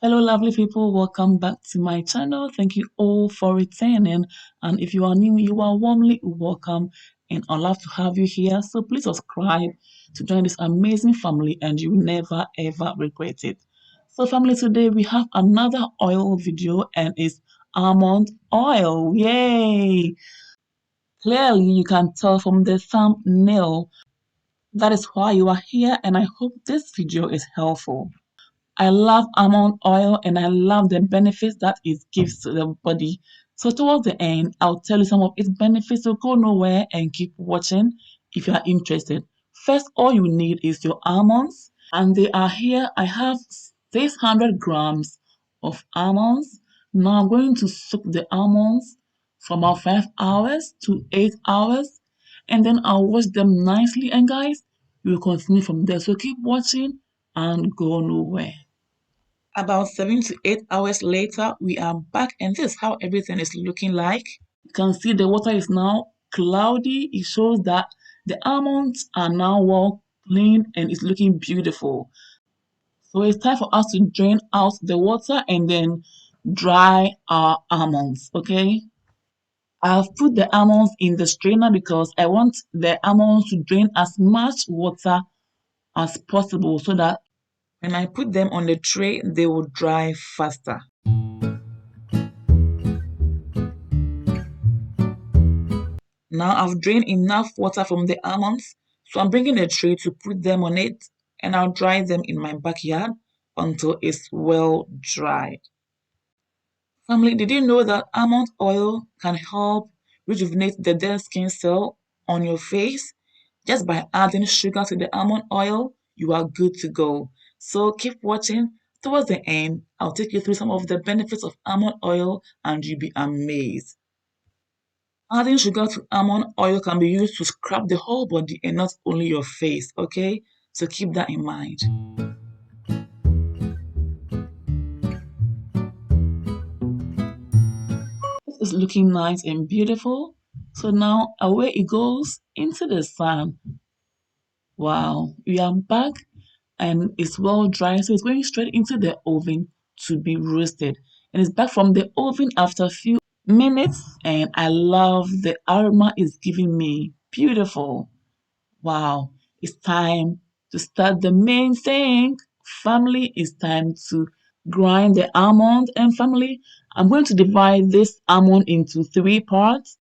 Hello, lovely people. Welcome back to my channel. Thank you all for returning. And if you are new, you are warmly welcome. And I'd love to have you here. So please subscribe to join this amazing family, and you will never ever regret it. So, family, today we have another oil video, and it's almond oil. Yay! Clearly, you can tell from the thumbnail. That is why you are here, and I hope this video is helpful. I love almond oil and I love the benefits that it gives to the body. So towards the end, I'll tell you some of its benefits, so go nowhere and keep watching if you are interested. First, all you need is your almonds, and they are here. I have 600 grams of almonds. Now I'm going to soak the almonds for about 5 hours to 8 hours, and then I'll wash them nicely. And guys, we'll continue from there. So keep watching and go nowhere. About 7 to 8 hours later, we are back, and this is how everything is looking like. You can see the water is now cloudy. It shows that the almonds are now well cleaned and it's looking beautiful. So it's time for us to drain out the water and then dry our almonds, okay? I've put the almonds in the strainer because I want the almonds to drain as much water as possible so that when I put them on the tray, they will dry faster. Now I've drained enough water from the almonds, so I'm bringing a tray to put them on it, and I'll dry them in my backyard until it's well dried. Family, did you know that almond oil can help rejuvenate the dead skin cell on your face? Just by adding sugar to the almond oil, you are good to go. So keep watching. Towards the end, I'll take you through some of the benefits of almond oil and you'll be amazed. Adding sugar to almond oil can be used to scrub the whole body and not only your face, okay? So keep that in mind. This is looking nice and beautiful. So now away it goes into the sun. Wow, we are back and it's well dry, so it's going straight into the oven to be roasted. And it's back from the oven after a few minutes, and I love the aroma it's giving me. Beautiful. Wow, it's time to start the main thing. Family, it's time to grind the almond. And family, I'm going to divide this almond into 3 parts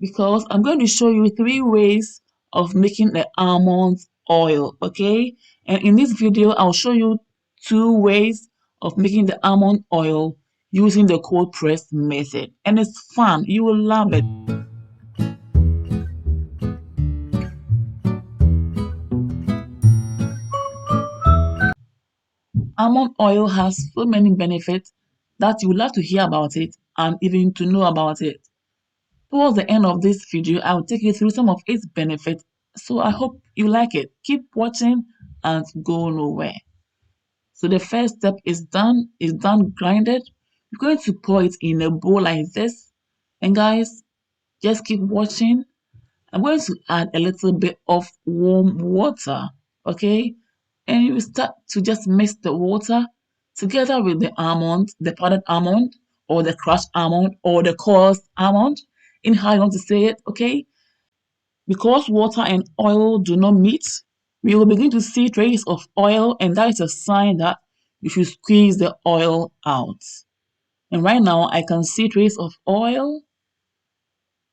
because I'm going to show you 3 ways of making the almond oil, okay? And in this video, I'll show you 2 ways of making the almond oil using the cold press method. And it's fun. You will love it. Almond oil has so many benefits that you will love to hear about it and even to know about it. Towards the end of this video, I'll take you through some of its benefits, so I hope you like it. Keep watching and go nowhere. So the first step is done grinded. You're going to pour it in a bowl like this. And guys, just keep watching. I'm going to add a little bit of warm water, okay? And you start to just mix the water together with the almond, the powdered almond, or the crushed almond, or the coarse almond, in how you want to say it, okay? Because water and oil do not meet, we will begin to see traces of oil, and that is a sign that you should squeeze the oil out. And right now, I can see traces of oil.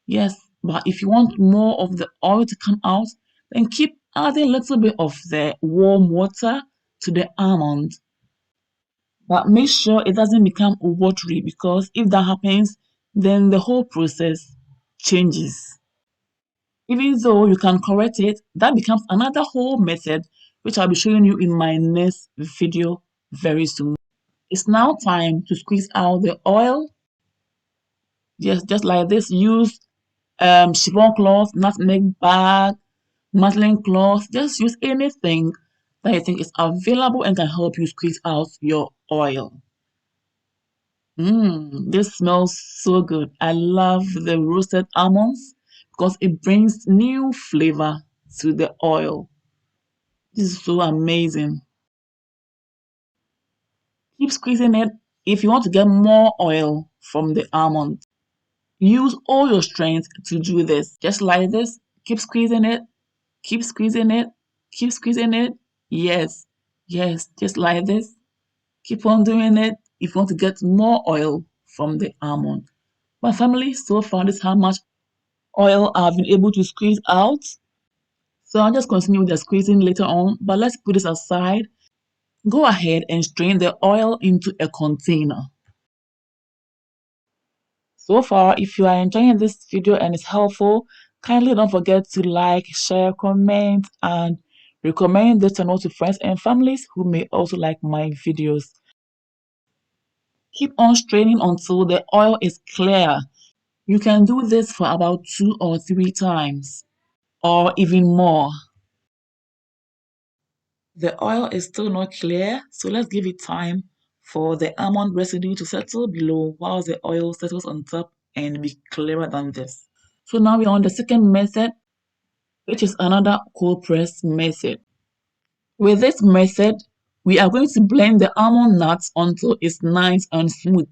Yes, but if you want more of the oil to come out, then keep adding a little bit of the warm water to the almond. But make sure it doesn't become watery, because if that happens, then the whole process changes. Even though you can correct it, that becomes another whole method, which I'll be showing you in my next video very soon. It's now time to squeeze out the oil. Yes, just like this. Use chiffon cloth, nutmeg bag, muslin cloth. Just use anything that you think is available and can help you squeeze out your oil. This smells so good. I love the roasted almonds because it brings new flavor to the oil. This is so amazing. Keep squeezing it if you want to get more oil from the almond. Use all your strength to do this. Just like this. Keep squeezing it. Keep squeezing it. Keep squeezing it. Yes. Yes. Just like this. Keep on doing it if you want to get more oil from the almond. My family, so far, this is how much oil I've been able to squeeze out. So I'll just continue with the squeezing later on. But let's put this aside. Go ahead and strain the oil into a container. So far, if you are enjoying this video and it's helpful, kindly don't forget to like, share, comment, and recommend this channel to friends and families who may also like my videos. Keep on straining until the oil is clear. You can do this for about 2 or 3 times, or even more. The oil is still not clear, so let's give it time for the almond residue to settle below while the oil settles on top and be clearer than this. So now we're on the second method, which is another cold press method. With this method, we are going to blend the almond nuts until it's nice and smooth,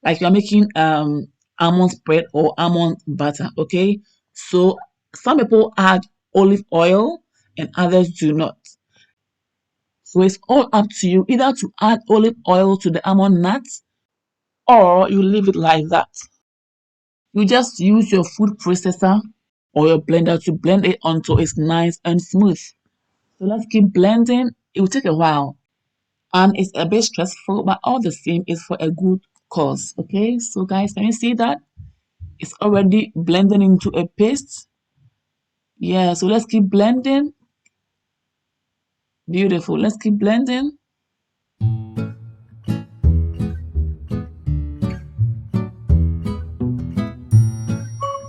like you're making almond spread or almond butter. Okay, so some people add olive oil and others do not. So it's all up to you either to add olive oil to the almond nuts or you leave it like that. You just use your food processor or your blender to blend it until it's nice and smooth. So let's keep blending. It will take a while and it's a bit stressful, but all the same, it's for a good cause. Okay, so guys, can you see that? It's already blending into a paste. Yeah, so let's keep blending. Beautiful. Let's keep blending.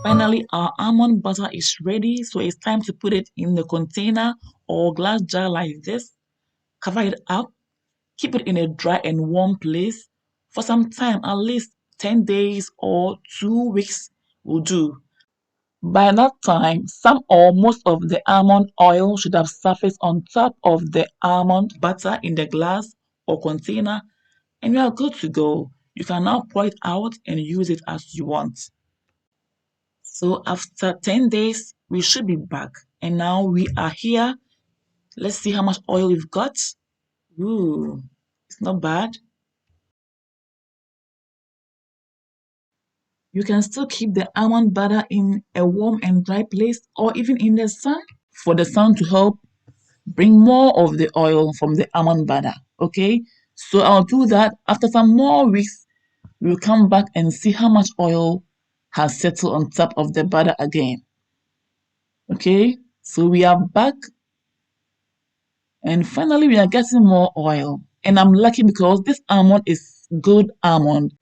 Finally, our almond butter is ready, so it's time to put it in the container or glass jar like this. Cover it up. Keep it in a dry and warm place for some time, at least 10 days or 2 weeks will do. By that time, some or most of the almond oil should have surfaced on top of the almond butter in the glass or container, and you are good to go. You can now pour it out and use it as you want. So after 10 days, we should be back. And now we are here. Let's see how much oil we've got. Ooh, it's not bad. You can still keep the almond butter in a warm and dry place or even in the sun for the sun to help bring more of the oil from the almond butter. Okay, so I'll do that after some more weeks. We'll come back and see how much oil has settled on top of the butter again. Okay, so we are back and finally we are getting more oil. And I'm lucky because this almond is good almond.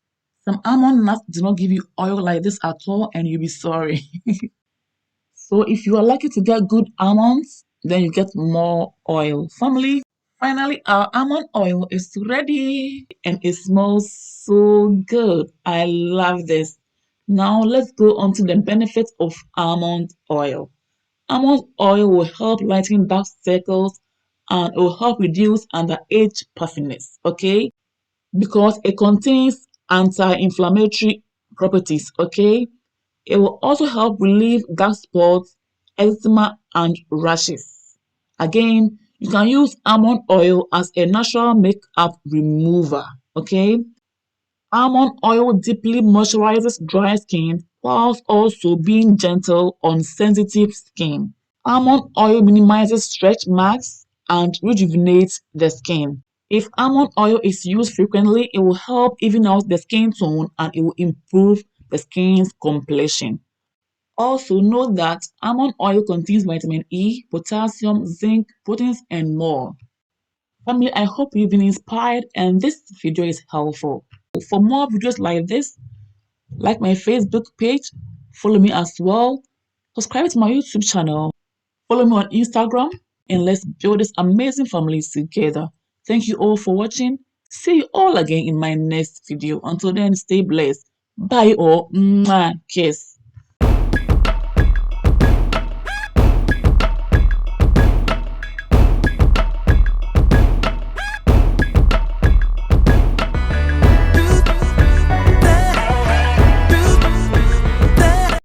Some almond nuts do not give you oil like this at all and you'll be sorry. So if you are lucky to get good almonds, then you get more oil. Family, finally our almond oil is ready and it smells so good. I love this. Now let's go on to the benefits of almond oil. Almond oil will help lighten dark circles and it will help reduce underage puffiness, okay? Because it contains anti-inflammatory properties, okay? It will also help relieve dark spots, eczema, and rashes. Again, you can use almond oil as a natural makeup remover, okay? Almond oil deeply moisturizes dry skin whilst also being gentle on sensitive skin. Almond oil minimizes stretch marks and rejuvenates the skin. If almond oil is used frequently, it will help even out the skin tone and it will improve the skin's complexion. Also, note that almond oil contains vitamin E, potassium, zinc, proteins, and more. Family, I hope you've been inspired and this video is helpful. For more videos like this, like my Facebook page, follow me as well, subscribe to my YouTube channel, follow me on Instagram, and let's build this amazing family together. Thank you all for watching. See you all again in my next video. Until then, stay blessed. Bye all. Mwah. Kiss.